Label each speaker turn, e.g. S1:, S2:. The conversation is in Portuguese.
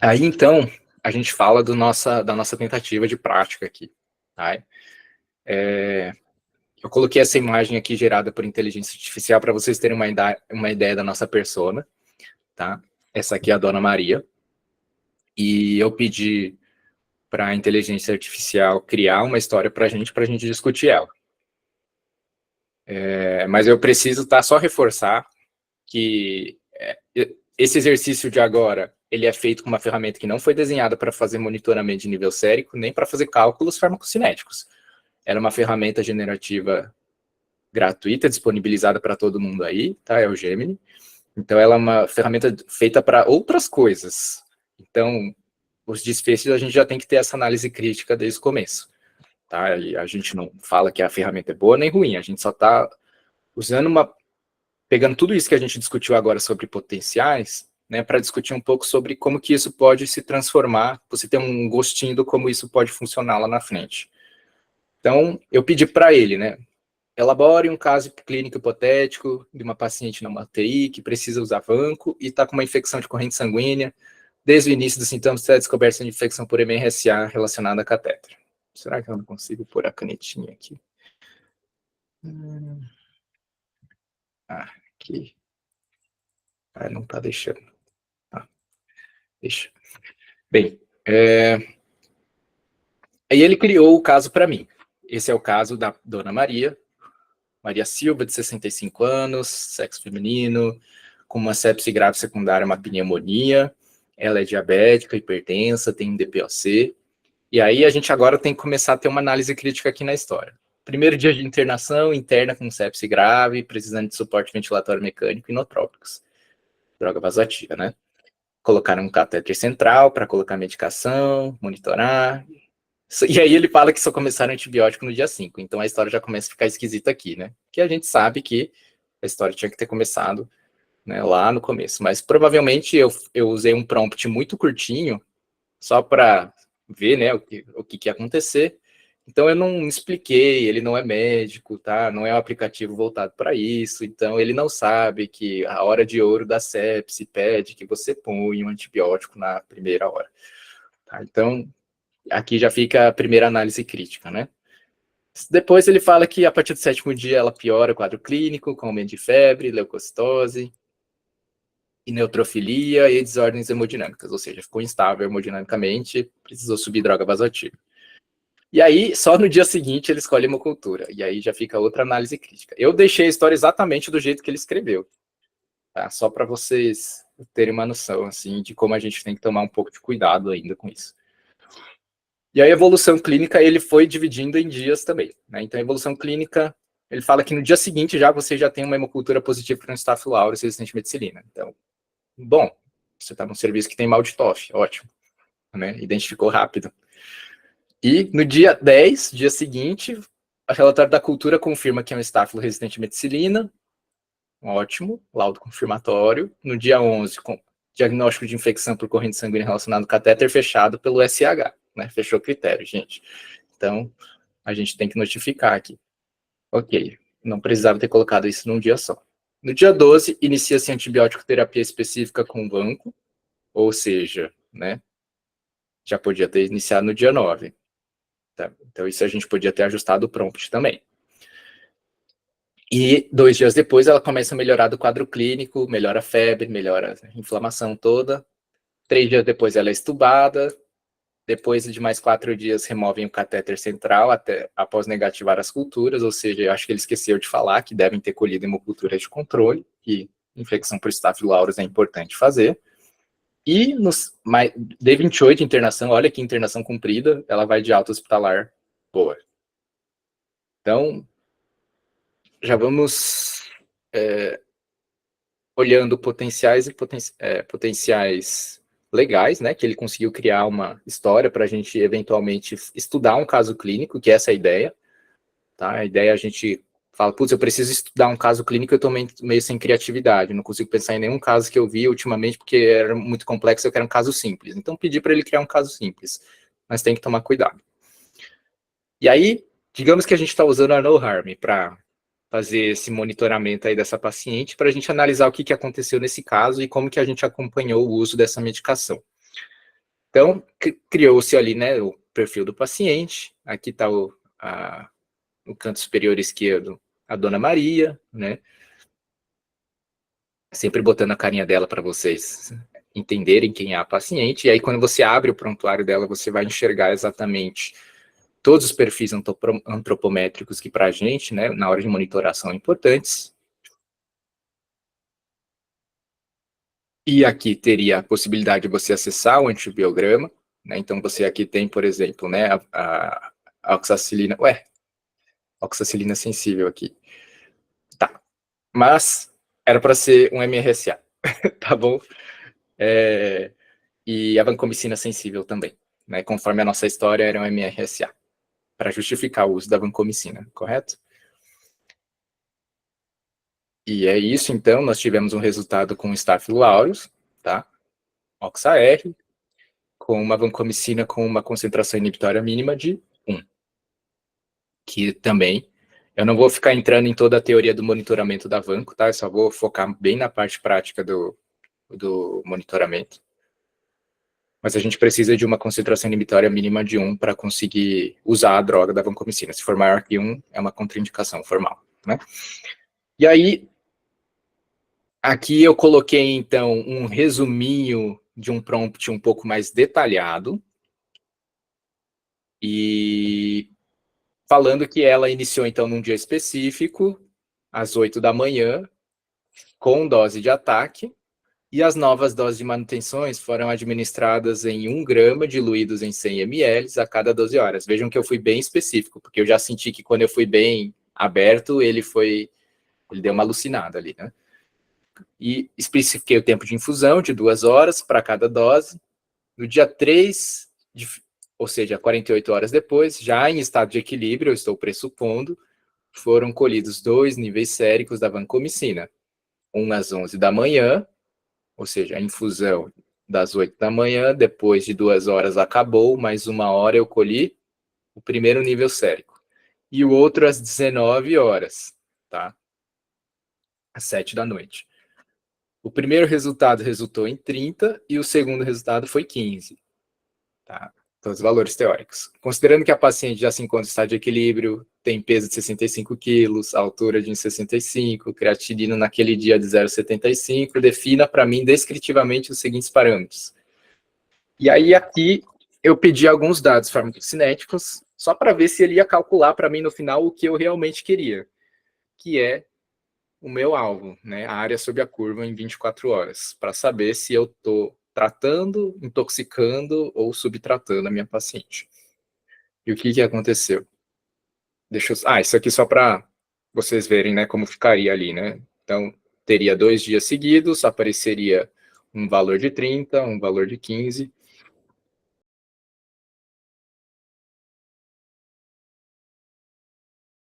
S1: Aí, então, a gente fala da nossa tentativa de prática aqui. Tá? Eu coloquei essa imagem aqui gerada por inteligência artificial para vocês terem uma ideia da nossa persona. Tá? Essa aqui é a Dona Maria. E eu pedi para a inteligência artificial criar uma história para a gente discutir ela. Mas eu preciso só reforçar que esse exercício de agora, ele é feito com uma ferramenta que não foi desenhada para fazer monitoramento de nível sérico, nem para fazer cálculos farmacocinéticos. Ela é uma ferramenta generativa gratuita, disponibilizada para todo mundo aí, tá? É o Gemini. Então, ela é uma ferramenta feita para outras coisas. Então, os desfechos, a gente já tem que ter essa análise crítica desde o começo. Tá? E a gente não fala que a ferramenta é boa nem ruim, a gente só está usando pegando tudo isso que a gente discutiu agora sobre potenciais, né, para discutir um pouco sobre como que isso pode se transformar, você ter um gostinho do como isso pode funcionar lá na frente. Então, eu pedi para ele, né, elabore um caso clínico hipotético de uma paciente na UTI que precisa usar vanco e está com uma infecção de corrente sanguínea. Desde o início dos sintomas, está descoberta de infecção por MRSA relacionada a catéter. Será que eu não consigo pôr a canetinha aqui? Aqui. Não está deixando. Deixa. Bem, aí ele criou o caso para mim. Esse é o caso da Dona Maria Silva, de 65 anos, sexo feminino, com uma sepse grave secundária, uma pneumonia. Ela é diabética, hipertensa, tem um DPOC. E aí a gente agora tem que começar a ter uma análise crítica aqui na história. Primeiro dia de internação, interna com sepse grave, precisando de suporte ventilatório mecânico e inotrópicos. Droga vasoativa, né? Colocaram um catéter central para colocar medicação, monitorar. E aí ele fala que só começaram antibiótico no dia 5. Então a história já começa a ficar esquisita aqui, né? Que a gente sabe que a história tinha que ter começado, né, lá no começo. Mas provavelmente eu usei um prompt muito curtinho, só para ver, né, o que ia acontecer. Então eu não expliquei, ele não é médico, tá? Não é um aplicativo voltado para isso, então ele não sabe que a hora de ouro da sepse pede que você ponha um antibiótico na primeira hora. Tá? Então, aqui já fica a primeira análise crítica, né? Depois ele fala que a partir do 7º dia ela piora o quadro clínico, com aumento de febre, leucocitose, e neutrofilia e desordens hemodinâmicas, ou seja, ficou instável hemodinamicamente, precisou subir droga vasoativa. E aí, só no dia seguinte, ele escolhe hemocultura. E aí já fica outra análise crítica. Eu deixei a história exatamente do jeito que ele escreveu. Tá? Só para vocês terem uma noção, assim, de como a gente tem que tomar um pouco de cuidado ainda com isso. E a evolução clínica, ele foi dividindo em dias também. Né? Então, a evolução clínica, ele fala que no dia seguinte já você já tem uma hemocultura positiva para um Staphylococcus aureus resistente à meticilina. Então, bom, você está num serviço que tem mal de TOF, ótimo. Né? Identificou rápido. E no dia 10, dia seguinte, o relatório da cultura confirma que é um estáfilo resistente à meticilina. Ótimo, laudo confirmatório. No dia 11, com diagnóstico de infecção por corrente sanguínea relacionada ao catéter fechado pelo SH. Né? Fechou o critério, gente. Então, a gente tem que notificar aqui. Ok, não precisava ter colocado isso num dia só. No dia 12, inicia-se antibiótico terapia específica com vanco, ou seja, né, já podia ter iniciado no dia 9. Tá? Então, isso a gente podia ter ajustado o prompt também. E 2 dias depois, ela começa a melhorar do quadro clínico, melhora a febre, melhora a inflamação toda. 3 dias depois, ela é estubada. Depois de mais 4 dias, removem o catéter central após negativar as culturas, ou seja, eu acho que ele esqueceu de falar que devem ter colhido hemocultura de controle, que infecção por Staphylococcus aureus é importante fazer. E D28, internação, olha que internação cumprida, ela vai de alta hospitalar boa. Então, já vamos olhando potenciais legais, né, que ele conseguiu criar uma história para a gente eventualmente estudar um caso clínico, que é essa a ideia, tá? A ideia é a gente fala, putz, eu preciso estudar um caso clínico, eu estou meio sem criatividade, não consigo pensar em nenhum caso que eu vi ultimamente, porque era muito complexo, eu quero um caso simples. Então, pedi para ele criar um caso simples, mas tem que tomar cuidado. E aí, digamos que a gente está usando a NoHarm para fazer esse monitoramento aí dessa paciente, para a gente analisar o que aconteceu nesse caso e como que a gente acompanhou o uso dessa medicação. Então, criou-se ali, né, o perfil do paciente, aqui está no canto superior esquerdo a Dona Maria, né, sempre botando a carinha dela para vocês entenderem quem é a paciente, e aí quando você abre o prontuário dela, você vai enxergar exatamente todos os perfis antropométricos que para a gente, né, na hora de monitoração, são importantes. E aqui teria a possibilidade de você acessar o antibiograma, né, então você aqui tem, por exemplo, né, a oxacilina, oxacilina sensível aqui. Tá, mas era para ser um MRSA, tá bom? E a vancomicina sensível também, né? Conforme a nossa história, era um MRSA, para justificar o uso da vancomicina, correto? E é isso, então, nós tivemos um resultado com Staphylo aureus, tá? OXA-R, com uma vancomicina com uma concentração inibitória mínima de 1. Que também, eu não vou ficar entrando em toda a teoria do monitoramento da vanco, tá? Eu só vou focar bem na parte prática do monitoramento. Mas a gente precisa de uma concentração inibitória mínima de 1 para conseguir usar a droga da vancomicina. Se for maior que 1, é uma contraindicação formal, né? E aí, aqui eu coloquei, então, um resuminho de um prompt um pouco mais detalhado, e falando que ela iniciou, então, num dia específico, às 8 da manhã, com dose de ataque, e as novas doses de manutenções foram administradas em 1 grama, diluídos em 100 ml a cada 12 horas. Vejam que eu fui bem específico, porque eu já senti que quando eu fui bem aberto, ele deu uma alucinada ali, né? E especifiquei o tempo de infusão de 2 horas para cada dose. No dia 3, ou seja, 48 horas depois, já em estado de equilíbrio, eu estou pressupondo, foram colhidos 2 níveis séricos da vancomicina. Um às 11 da manhã, ou seja, a infusão das 8 da manhã, depois de 2 horas acabou, mais 1 hora eu colhi o primeiro nível sérico. E o outro às 19 horas, tá? Às 7 da noite. O primeiro resultado resultou em 30 e o segundo resultado foi 15. Tá? Então, os valores teóricos. Considerando que a paciente já se encontra em estado de equilíbrio, tem peso de 65 quilos, altura de 1,65, creatinina naquele dia de 0,75, defina para mim descritivamente os seguintes parâmetros. E aí aqui eu pedi alguns dados farmacocinéticos, só para ver se ele ia calcular para mim no final o que eu realmente queria, que é o meu alvo, né, a área sob a curva em 24 horas, para saber se eu estou tratando, intoxicando ou subtratando a minha paciente. E o que aconteceu? Isso aqui só para vocês verem, né, como ficaria ali, né? Então, teria 2 dias seguidos, apareceria um valor de 30, um valor de 15,